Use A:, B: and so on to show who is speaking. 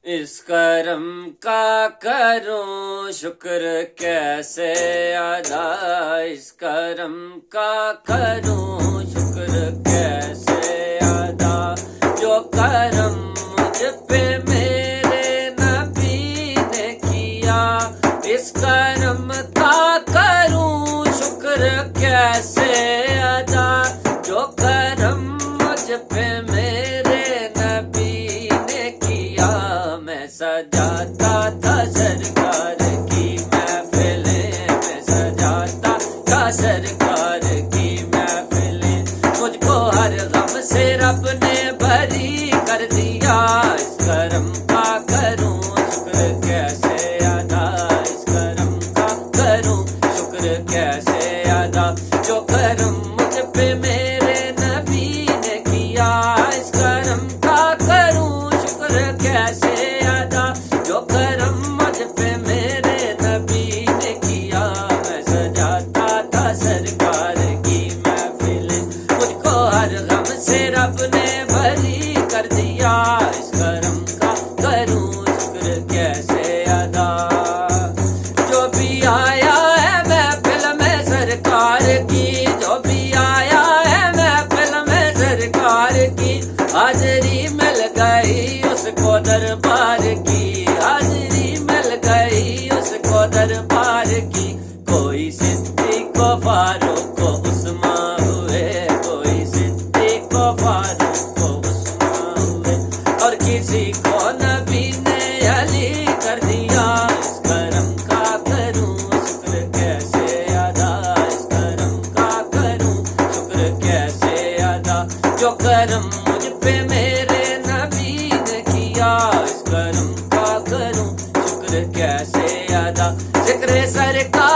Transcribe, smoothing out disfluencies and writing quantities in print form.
A: اس کرم کا کروں شکر کیسے ادا، اس کرم کا کروں شکر کیسے ادا، جو کرم مجھ پہ میرے نبی نے کیا، اس کرم کا کروں شکر کیسے ادا، جو کرم مجھ پہ میرے نبی نے کیا۔ میں سجاتا تھا سرکار کی محفلیں، میں سجاتا تھا سرکار کی محفلیں، مجھ کو ہر غم سے رب نے بری کر دیا، اس کرم کا کروں شکر کیسے ادا، اس کرم کا کروں شکر کیسے ادا، جو کرم مجھ پہ میرے نبی نے کیا، اس کرم کا کروں شکر کیسے ادا، جو کرم مجھ پہ میرے نبی نے کیا۔ میں سجاتا تھا سرکار کی محفلیں، مجھ کو ہر غم سے رب نے بری کر دیا، اس کرم کا کروں شکر کیسے ادا، جو بھی آیا ہے محفل میں سرکار کی، جو بھی آیا ہے محفل میں سرکار کی، حاضری مل گئی اس کو دربار کی، حاضری مل گئی اس کو دربار کی، کوئی صدیق و فاروق و عثمان ہوئے، کوئی صدیق و فاروق و عثمان ہوئے، اور کسی کو نبی نے علی کر دیا، اس کرم کا کروں شکر کیسے ادا، اس کرم کا کروں شکر کیسے ادا، جو کرم مجھ پہ میرے نبی نے کیا، اس کرم کا کروں شکر کیسے ادا، ذکر سرکار